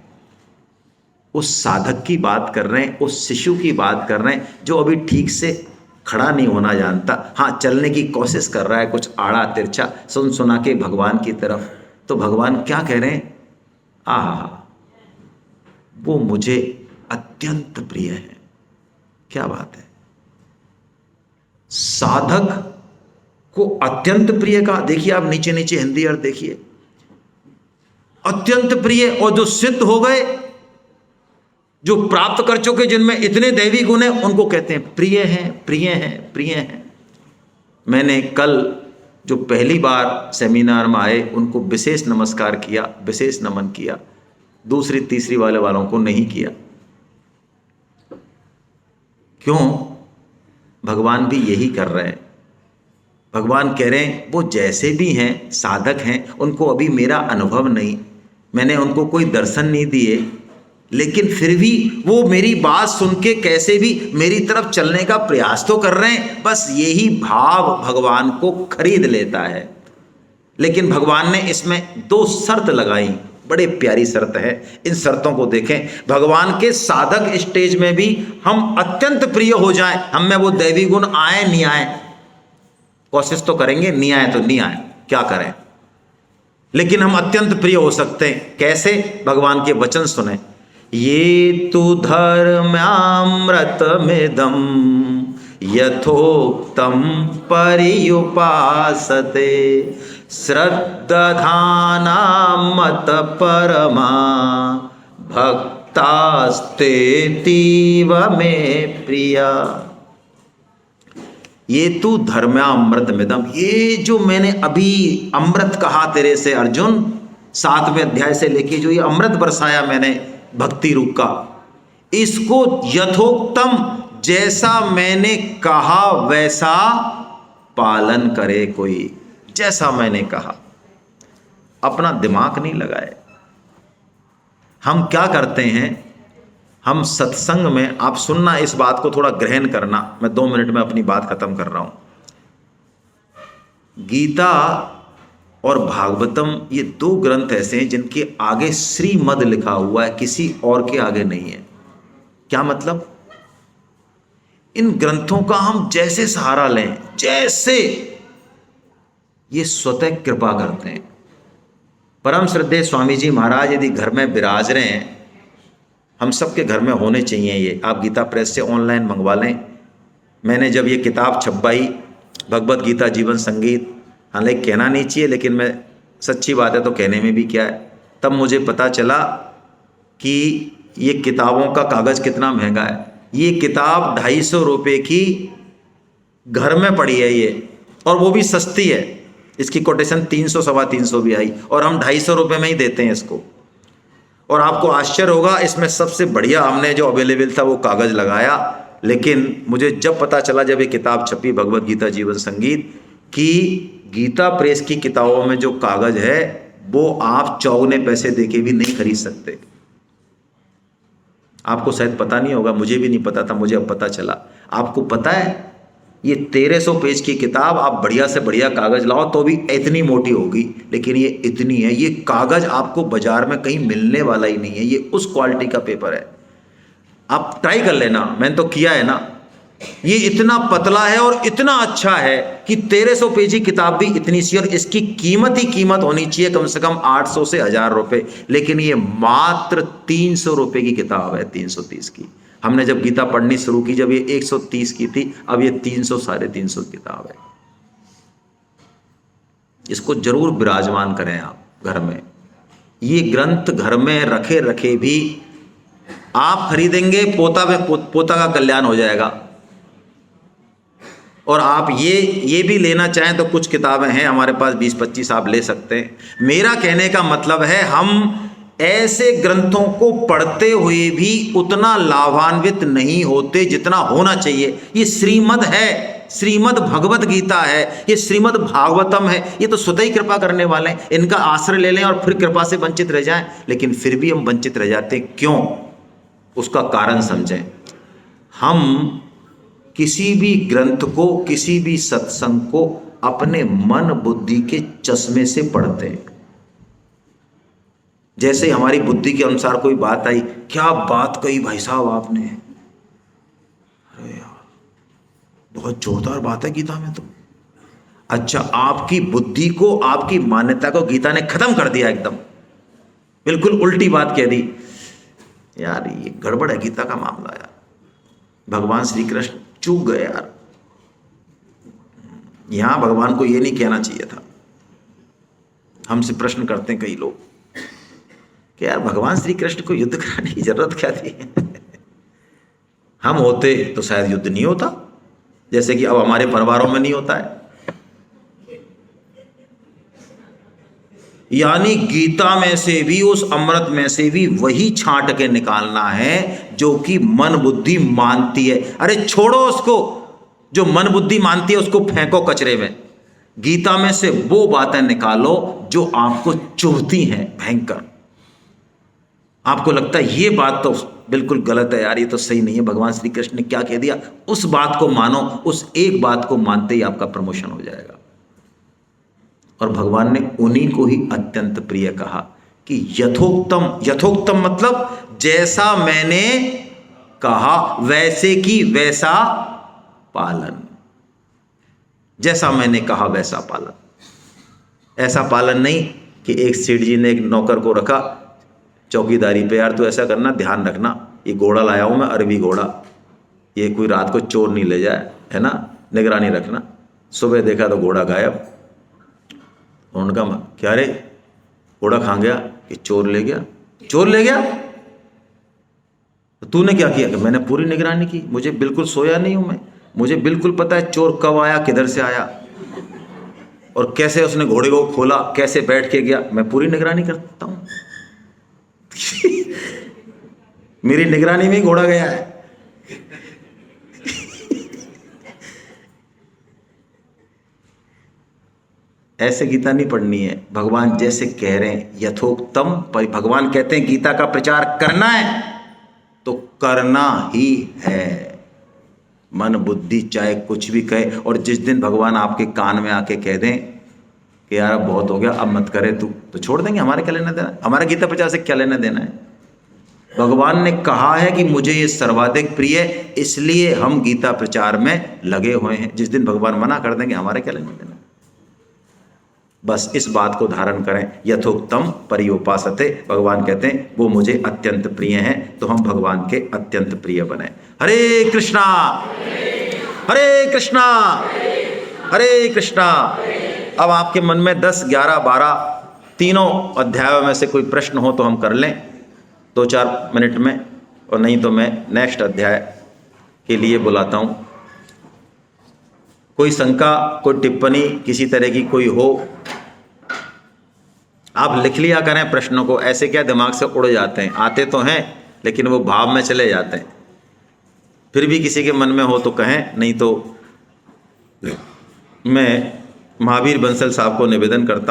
उस साधक की बात कर रहे हैं, उस शिशु की बात कर रहे हैं जो अभी ठीक से खड़ा नहीं होना जानता, हाँ चलने की कोशिश कर रहा है, कुछ आड़ा तिरछा सुन सुना के भगवान की तरफ। तो भगवान क्या कह रहे हैं? आहा, वो मुझे अत्यंत प्रिय है। क्या बात है, साधक को अत्यंत प्रिय का। देखिए आप नीचे नीचे हिंदी अर्थ देखिए, अत्यंत प्रिय। और जो सिद्ध हो गए, जो प्राप्त कर चुके, जिनमें इतने दैवी गुण हैं, उनको कहते हैं प्रिय हैं, प्रिय हैं, प्रिय हैं। मैंने कल जो पहली बार सेमिनार में आए उनको विशेष नमस्कार किया, विशेष नमन किया, दूसरी तीसरी वालों को नहीं किया। क्यों? भगवान भी यही कर रहे हैं। भगवान कह रहे हैं वो जैसे भी हैं, साधक हैं, उनको अभी मेरा अनुभव नहीं, मैंने उनको कोई दर्शन नहीं दिए, लेकिन फिर भी वो मेरी बात सुन के कैसे भी मेरी तरफ चलने का प्रयास तो कर रहे हैं। बस यही भाव भगवान को खरीद लेता है। लेकिन भगवान ने इसमें 2 शर्त लगाई, बड़े प्यारी शर्त है। इन शर्तों को देखें। भगवान के साधक स्टेज में भी हम अत्यंत प्रिय हो जाएं, हम में वो दैवी गुण आए नहीं आए, कोशिश तो करेंगे, नहीं आए तो नहीं आए, क्या करें, लेकिन हम अत्यंत प्रिय हो सकते हैं। कैसे? भगवान के वचन सुने। ये तु धर्म्यामृतमिदं यथोक्तं पर्युपासते श्रद्धाना मत परमा भक्तास्तेतीव मे प्रिया। ये तु धर्म्यामृतमिदं, ये जो मैंने अभी अमृत कहा तेरे से अर्जुन, 7वें अध्याय से लेके जो ये अमृत बरसाया मैंने भक्ति रूप का, इसको यथोक्तम जैसा मैंने कहा वैसा पालन करे कोई। जैसा मैंने कहा, अपना दिमाग नहीं लगाए। हम क्या करते हैं, हम सत्संग में, आप सुनना, इस बात को थोड़ा ग्रहण करना, मैं 2 मिनट में अपनी बात खत्म कर रहा हूं। गीता और भागवतम ये 2 ग्रंथ ऐसे हैं जिनके आगे श्रीमद लिखा हुआ है, किसी और के आगे नहीं है। क्या मतलब? इन ग्रंथों का हम जैसे सहारा लें, जैसे ये स्वतः कृपा करते हैं। परम श्रद्धेय स्वामी जी महाराज यदि घर में विराज रहे हैं, हम सबके घर में होने चाहिए ये। आप गीता प्रेस से ऑनलाइन मंगवा लें। मैंने जब ये किताब छपवाई, भगवत गीता जीवन संगीत, हालांकि कहना नहीं चाहिए लेकिन मैं, सच्ची बात है तो कहने में भी क्या है, तब मुझे पता चला कि ये किताबों का कागज़ कितना महंगा है। ये किताब 250 रुपये की घर में पड़ी है ये, और वो भी सस्ती है। इसकी कोटेशन 300 सवा 300 भी आई, और हम 250 रुपये में ही देते हैं इसको। और आपको आश्चर्य होगा, इसमें सबसे बढ़िया हमने जो अवेलेबल था वो कागज़ लगाया। लेकिन मुझे जब पता चला, जब ये किताब छपी भगवत गीता जीवन संगीत, कि गीता प्रेस की किताबों में जो कागज़ है वो आप चौगुने पैसे देके भी नहीं खरीद सकते। आपको शायद पता नहीं होगा, मुझे भी नहीं पता था, मुझे अब पता चला। आपको पता है, ये 1300 पेज की किताब आप बढ़िया से बढ़िया कागज़ लाओ तो भी इतनी मोटी होगी, लेकिन ये इतनी है। ये कागज़ आपको बाजार में कहीं मिलने वाला ही नहीं है, ये उस क्वालिटी का पेपर है। आप ट्राई कर लेना, मैंने तो किया है ना। ये इतना पतला है और इतना अच्छा है कि 1300 पेज की किताब भी इतनी सी, और इसकी कीमत ही कीमत होनी चाहिए कम से कम 800 से 1000 रुपये, लेकिन ये मात्र 300 रुपये की किताब है, 330 की। हमने जब गीता पढ़नी शुरू की, जब ये 130 की थी, अब ये 300 साढ़े 300 की किताब है। इसको जरूर विराजमान करें आप घर में। ये ग्रंथ घर में रखे रखे भी आप खरीदेंगे, पोता का कल्याण हो जाएगा। और आप ये भी लेना चाहें तो कुछ किताबें हैं हमारे पास, 20-25 आप ले सकते हैं। मेरा कहने का मतलब है, हम ऐसे ग्रंथों को पढ़ते हुए भी उतना लाभान्वित नहीं होते जितना होना चाहिए। ये श्रीमद है, श्रीमद भगवत गीता है, ये श्रीमद भागवतम है, ये तो स्वतः ही कृपा करने वाले हैं। इनका आश्रय ले लें और फिर कृपा से वंचित रह जाएं, लेकिन फिर भी हम वंचित रह जाते हैं। क्यों? उसका कारण समझें। हम किसी भी ग्रंथ को, किसी भी सत्संग को अपने मन बुद्धि के चश्मे से पढ़ते हैं। जैसे हमारी बुद्धि के अनुसार कोई बात आई, क्या बात कही भाई साहब आपने, अरे यार बहुत जोरदार बात है गीता में तो। अच्छा, आपकी बुद्धि को, आपकी मान्यता को गीता ने खत्म कर दिया, एकदम बिल्कुल उल्टी बात कह दी। यार ये गड़बड़ है गीता का मामला यार। भगवान श्री कृष्ण चूक गए यार। यहां भगवान को ये नहीं कहना चाहिए था। हमसे प्रश्न करते हैं कई लोग कि यार भगवान श्री कृष्ण को युद्ध कराने की जरूरत क्या थी? हम होते तो शायद युद्ध नहीं होता, जैसे कि अब हमारे परिवारों में नहीं होता है। यानी गीता में से भी, उस अमृत में से भी वही छांट के निकालना है जो कि मन बुद्धि मानती है। अरे छोड़ो उसको, जो मन बुद्धि मानती है उसको फेंको कचरे में। गीता में से वो बातें निकालो जो आपको चुभती हैं भयंकर। आपको लगता है ये बात तो बिल्कुल गलत है यार, ये तो सही नहीं है, भगवान श्री कृष्ण ने क्या कह दिया, उस बात को मानो। उस एक बात को मानते ही आपका प्रमोशन हो जाएगा। और भगवान ने उन्हीं को ही अत्यंत प्रिय कहा कि यथोक्तम, यथोक्तम मतलब जैसा मैंने कहा वैसे की वैसा पालन। जैसा मैंने कहा वैसा पालन। ऐसा पालन नहीं कि एक सेठ जी ने एक नौकर को रखा चौकीदारी पे, यार तू ऐसा करना, ध्यान रखना, ये घोड़ा लाया हूं मैं, अरबी घोड़ा, ये कोई रात को चोर नहीं ले जाए, है ना, निगरानी रखना। सुबह देखा तो घोड़ा गायब। उन्होंने कहा क्या रे, घोड़ा खा गया कि चोर ले गया? चोर ले गया तो तूने क्या किया? कि मैंने पूरी निगरानी की, मुझे बिल्कुल सोया नहीं हूं मैं, मुझे बिल्कुल पता है चोर कब आया, किधर से आया। और कैसे उसने घोड़े को खोला, कैसे बैठ के गया, मैं पूरी निगरानी करता हूं। मेरी निगरानी में ही घोड़ा गया है। ऐसे गीता नहीं पढ़नी है। भगवान जैसे कह रहे हैं यथोक्तम, भगवान कहते हैं गीता का प्रचार करना है तो करना ही है, मन बुद्धि चाहे कुछ भी कहे। और जिस दिन भगवान आपके कान में आके कह दें कि यार अब बहुत हो गया, अब मत करे तू, तो छोड़ देंगे। हमारे क्या लेना देना, हमारा गीता प्रचार से क्या लेना देना है। भगवान ने कहा है कि मुझे ये सर्वाधिक प्रिय है, इसलिए हम गीता प्रचार में लगे हुए हैं। जिस दिन भगवान मना कर देंगे, हमारे क्या लेना देना। बस इस बात को धारण करें, यथोक्तम पर्युपासते। भगवान कहते हैं वो मुझे अत्यंत प्रिय हैं, तो हम भगवान के अत्यंत प्रिय बने। हरे कृष्णा हरे कृष्णा हरे कृष्णा। अब आपके मन में 10, 11, 12 तीनों अध्यायों में से कोई प्रश्न हो तो हम कर लें 2-4 मिनट में, और नहीं तो मैं नेक्स्ट अध्याय के लिए बुलाता हूं। कोई शंका, कोई टिप्पणी किसी तरह की कोई हो, आप लिख लिया करें प्रश्नों को। ऐसे क्या दिमाग से उड़ जाते हैं, आते तो हैं लेकिन वो भाव में चले जाते हैं। फिर भी किसी के मन में हो तो कहें, नहीं तो मैं महावीर बंसल साहब को निवेदन करता